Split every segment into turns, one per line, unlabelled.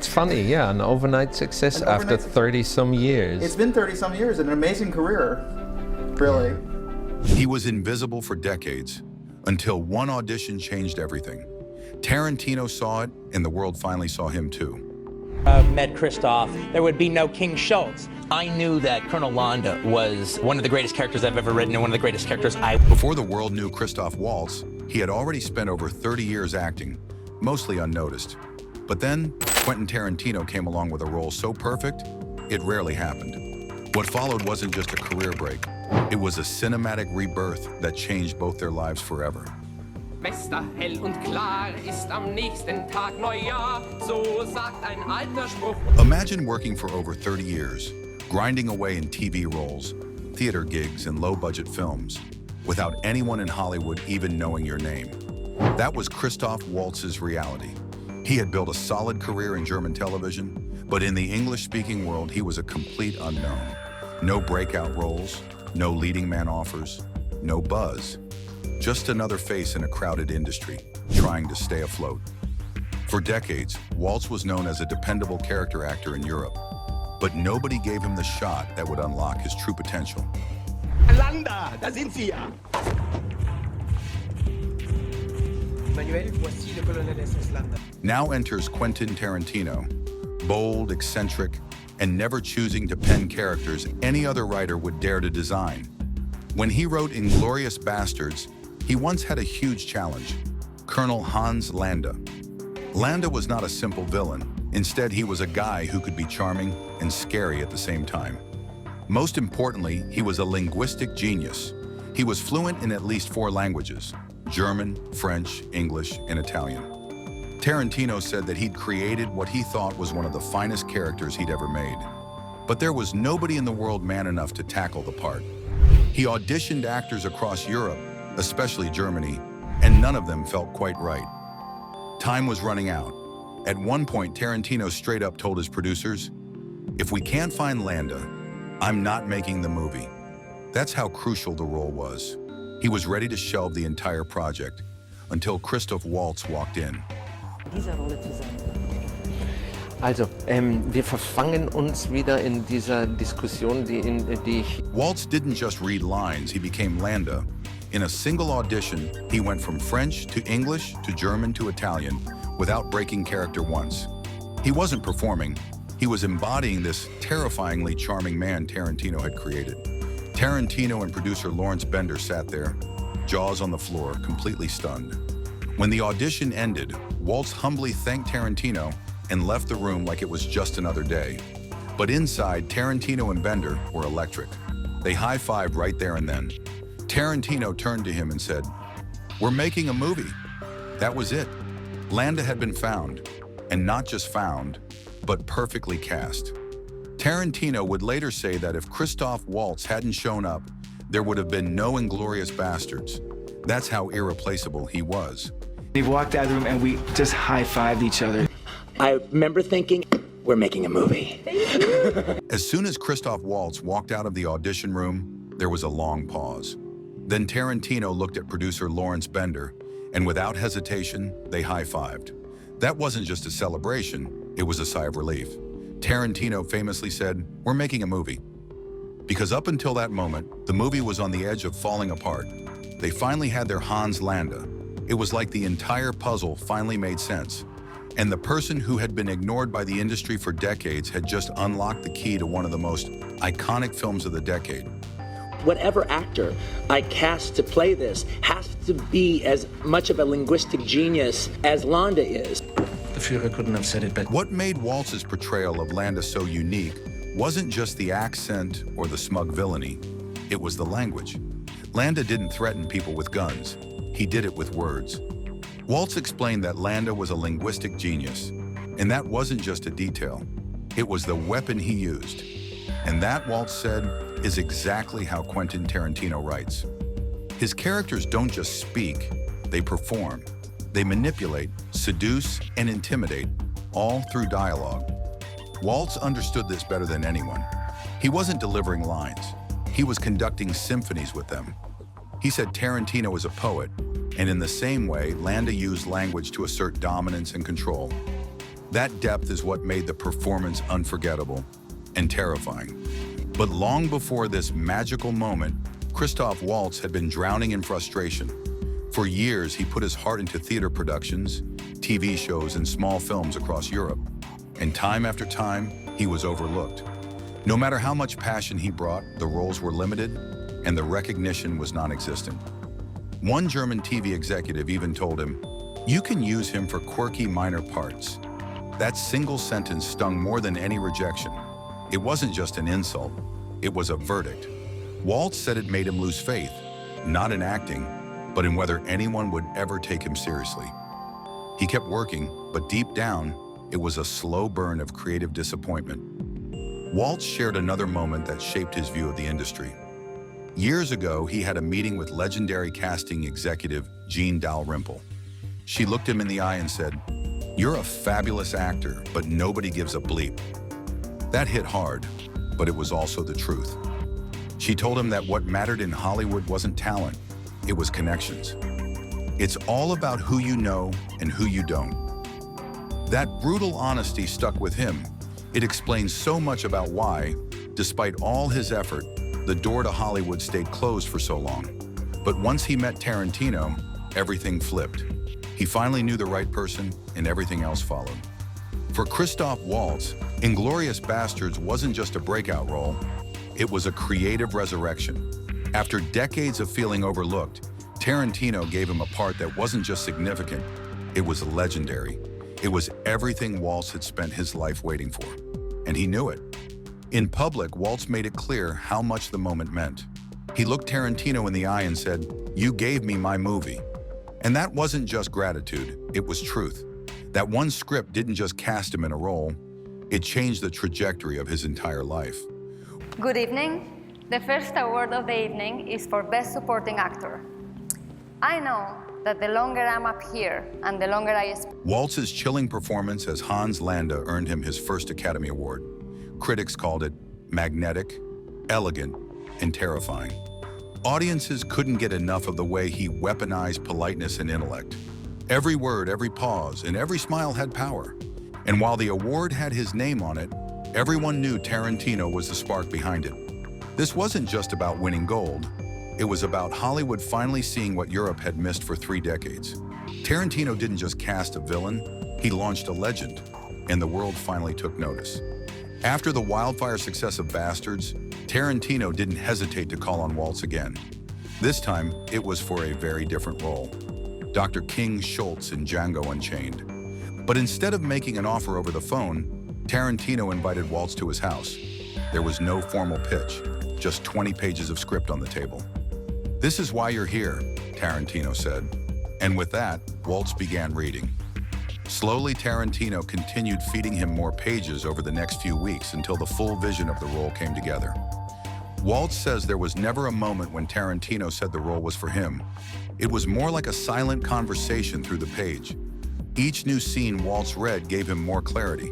It's funny, yeah, an overnight success after 30-some years.
It's been 30-some years, and an amazing career, really.
He was invisible for decades, until one audition changed everything. Tarantino saw it, and the world finally saw him too.
Met Christoph, there would be no King Schultz. I knew that Colonel Landa was one of the greatest characters I've ever written and one of the greatest characters
Before the world knew Christoph Waltz, he had already spent over 30 years acting, mostly unnoticed. But then, Quentin Tarantino came along with a role so perfect, it rarely happened. What followed wasn't just a career break. It was a cinematic rebirth that changed both their lives forever.
Bester, hell und klar ist am nächsten Tag Neujahr, so sagt ein alter Spruch.
Imagine working for over 30 years, grinding away in TV roles, theater gigs, and low-budget films, without anyone in Hollywood even knowing your name. That was Christoph Waltz's reality. He had built a solid career in German television, but in the English-speaking world, he was a complete unknown. No breakout roles, no leading man offers, no buzz. Just another face in a crowded industry, trying to stay afloat. For decades, Waltz was known as a dependable character actor in Europe, but nobody gave him the shot that would unlock his true potential.
Landa, da sind Sie ja. Manuel, voici le colonel SS Landa.
Now enters Quentin Tarantino, bold, eccentric, and never choosing to pen characters any other writer would dare to design. When he wrote *Inglourious Basterds*, he once had a huge challenge: Colonel Hans Landa. Landa was not a simple villain. Instead, he was a guy who could be charming and scary at the same time. Most importantly, he was a linguistic genius. He was fluent in at least 4 languages: German, French, English, and Italian. Tarantino said that he'd created what he thought was one of the finest characters he'd ever made. But there was nobody in the world man enough to tackle the part. He auditioned actors across Europe, especially Germany, and none of them felt quite right. Time was running out. At one point, Tarantino straight up told his producers, "If we can't find Landa, I'm not making the movie." That's how crucial the role was. He was ready to shelve the entire project until Christoph Waltz walked in.
Dieser Rolle zu sein.
Also, wir verfangen uns wieder in dieser Diskussion, die ich...
Waltz didn't just read lines, he became Landa. In a single audition, he went from French to English to German to Italian without breaking character once. He wasn't performing, he was embodying this terrifyingly charming man Tarantino had created. Tarantino and producer Lawrence Bender sat there, jaws on the floor, completely stunned. When the audition ended, Waltz humbly thanked Tarantino and left the room like it was just another day. But inside, Tarantino and Bender were electric. They high-fived right there and then. Tarantino turned to him and said, "We're making a movie." That was it. Landa had been found, and not just found, but perfectly cast. Tarantino would later say that if Christoph Waltz hadn't shown up, there would have been no Inglourious Basterds. That's how irreplaceable he was.
We walked out of the room and we just high-fived each other.
I remember thinking, we're making a movie.
As soon as Christoph Waltz walked out of the audition room, there was a long pause. Then Tarantino looked at producer Lawrence Bender, and without hesitation, they high-fived. That wasn't just a celebration, it was a sigh of relief. Tarantino famously said, "We're making a movie." Because up until that moment, the movie was on the edge of falling apart. They finally had their Hans Landa. It was like the entire puzzle finally made sense. And the person who had been ignored by the industry for decades had just unlocked the key to one of the most iconic films of the decade.
Whatever actor I cast to play this has to be as much of a linguistic genius as Landa is.
The Führer couldn't have said it better.
What made Waltz's portrayal of Landa so unique wasn't just the accent or the smug villainy, it was the language. Landa didn't threaten people with guns, he did it with words. Waltz explained that Landa was a linguistic genius, and that wasn't just a detail, it was the weapon he used. And that, Waltz said, is exactly how Quentin Tarantino writes. His characters don't just speak, they perform. They manipulate, seduce, and intimidate, all through dialogue. Waltz understood this better than anyone. He wasn't delivering lines, he was conducting symphonies with them. He said Tarantino is a poet, and in the same way, Landa used language to assert dominance and control. That depth is what made the performance unforgettable and terrifying. But long before this magical moment, Christoph Waltz had been drowning in frustration. For years, he put his heart into theater productions, TV shows, and small films across Europe. And time after time, he was overlooked. No matter how much passion he brought, the roles were limited and the recognition was non-existent. One German TV executive even told him, "You can use him for quirky minor parts." That single sentence stung more than any rejection. It wasn't just an insult, it was a verdict. Waltz said it made him lose faith, not in acting, but in whether anyone would ever take him seriously. He kept working, but deep down, it was a slow burn of creative disappointment. Waltz shared another moment that shaped his view of the industry. Years ago, he had a meeting with legendary casting executive Jean Dalrymple. She looked him in the eye and said, "You're a fabulous actor, but nobody gives a bleep." That hit hard, but it was also the truth. She told him that what mattered in Hollywood wasn't talent, it was connections. It's all about who you know and who you don't. That brutal honesty stuck with him. It explains so much about why, despite all his effort, the door to Hollywood stayed closed for so long. But once he met Tarantino, everything flipped. He finally knew the right person, and everything else followed. For Christoph Waltz, Inglourious Basterds wasn't just a breakout role, it was a creative resurrection. After decades of feeling overlooked, Tarantino gave him a part that wasn't just significant, it was legendary. It was everything Waltz had spent his life waiting for, and he knew it. In public, Waltz made it clear how much the moment meant. He looked Tarantino in the eye and said, "You gave me my movie." And that wasn't just gratitude, it was truth. That one script didn't just cast him in a role, it changed the trajectory of his entire life.
Good evening. The first award of the evening is for Best Supporting Actor. I know that the longer I'm up here and the longer I spend.
Waltz's chilling performance as Hans Landa earned him his first Academy Award. Critics called it magnetic, elegant, and terrifying. Audiences couldn't get enough of the way he weaponized politeness and intellect. Every word, every pause, and every smile had power. And while the award had his name on it, everyone knew Tarantino was the spark behind it. This wasn't just about winning gold. It was about Hollywood finally seeing what Europe had missed for 3 decades. Tarantino didn't just cast a villain, he launched a legend, and the world finally took notice. After the wildfire success of Bastards, Tarantino didn't hesitate to call on Waltz again. This time, it was for a very different role. Dr. King Schultz in Django Unchained. But instead of making an offer over the phone, Tarantino invited Waltz to his house. There was no formal pitch, just 20 pages of script on the table. "This is why you're here," Tarantino said. And with that, Waltz began reading. Slowly, Tarantino continued feeding him more pages over the next few weeks until the full vision of the role came together. Waltz says there was never a moment when Tarantino said the role was for him. It was more like a silent conversation through the page. Each new scene Waltz read gave him more clarity.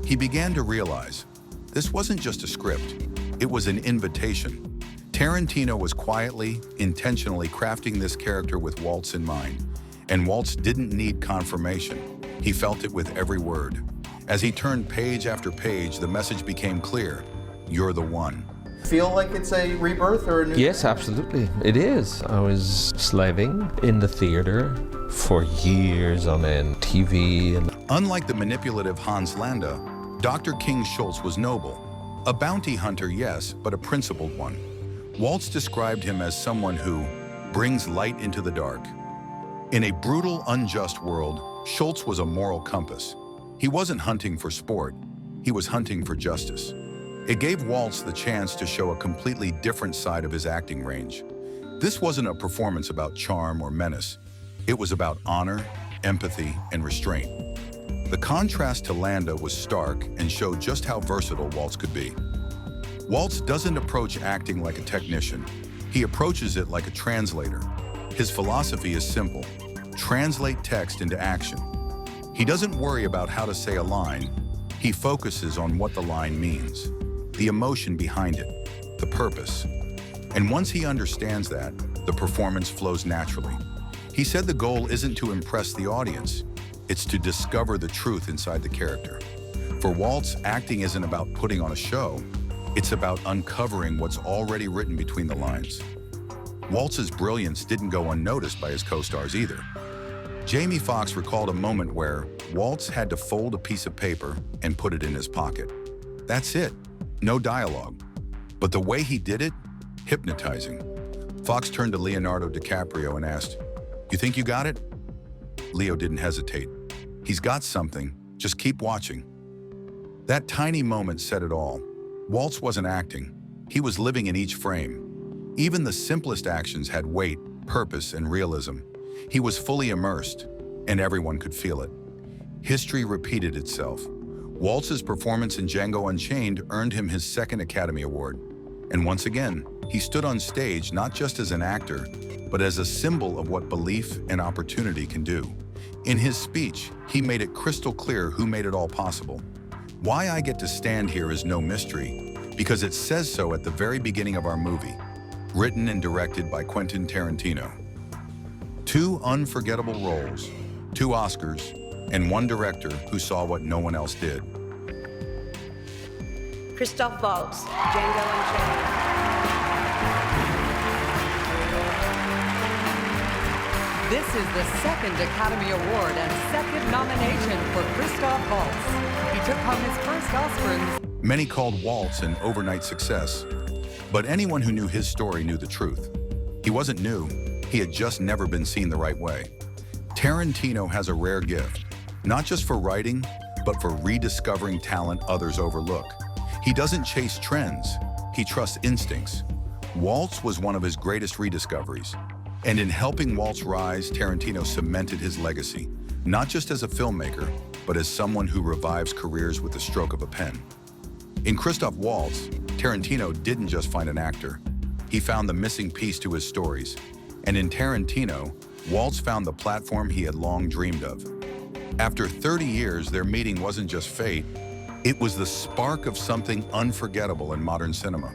He began to realize, this wasn't just a script, it was an invitation. Tarantino was quietly, intentionally crafting this character with Waltz in mind. And Waltz didn't need confirmation. He felt it with every word. As he turned page after page, the message became clear. You're the one.
Feel like it's a rebirth or a new...
Yes, absolutely. It is. I was slaving in the theater for years on end, TV.
Unlike the manipulative Hans Landa, Dr. King Schultz was noble. A bounty hunter, yes, but a principled one. Waltz described him as someone who brings light into the dark. In a brutal, unjust world, Schultz was a moral compass. He wasn't hunting for sport, he was hunting for justice. It gave Waltz the chance to show a completely different side of his acting range. This wasn't a performance about charm or menace. It was about honor, empathy, and restraint. The contrast to Landa was stark and showed just how versatile Waltz could be. Waltz doesn't approach acting like a technician. He approaches it like a translator. His philosophy is simple. Translate text into action. He doesn't worry about how to say a line. He focuses on what the line means, the emotion behind it, the purpose. And once he understands that, the performance flows naturally. He said the goal isn't to impress the audience, It's to discover the truth inside the character. For Waltz, acting isn't about putting on a show. It's about uncovering what's already written between the lines. Waltz's brilliance didn't go unnoticed by his co-stars either. Jamie Foxx recalled a moment where Waltz had to fold a piece of paper and put it in his pocket. That's it, no dialogue. But the way he did it, hypnotizing. Foxx turned to Leonardo DiCaprio and asked, "You think you got it?" Leo didn't hesitate. "He's got something, just keep watching." That tiny moment said it all. Waltz wasn't acting, he was living in each frame. Even the simplest actions had weight, purpose, and realism. He was fully immersed, and everyone could feel it. History repeated itself. Waltz's performance in Django Unchained earned him his second Academy Award. And once again, he stood on stage not just as an actor, but as a symbol of what belief and opportunity can do. In his speech, he made it crystal clear who made it all possible. Why I get to stand here is no mystery, because it says so at the very beginning of our movie. Written and directed by Quentin Tarantino. 2 unforgettable roles, 2 Oscars, and 1 director who saw what no one else did.
Christoph Waltz, Django Unchained.
This is the second Academy Award and second nomination for Christoph Waltz. He took home his first Oscar in...
Many called Waltz an overnight success, but anyone who knew his story knew the truth. He wasn't new, he had just never been seen the right way. Tarantino has a rare gift, not just for writing, but for rediscovering talent others overlook. He doesn't chase trends, he trusts instincts. Waltz was one of his greatest rediscoveries. And in helping Waltz rise, Tarantino cemented his legacy, not just as a filmmaker, but as someone who revives careers with the stroke of a pen. In Christoph Waltz, Tarantino didn't just find an actor. He found the missing piece to his stories. And in Tarantino, Waltz found the platform he had long dreamed of. After 30 years, their meeting wasn't just fate, it was the spark of something unforgettable in modern cinema.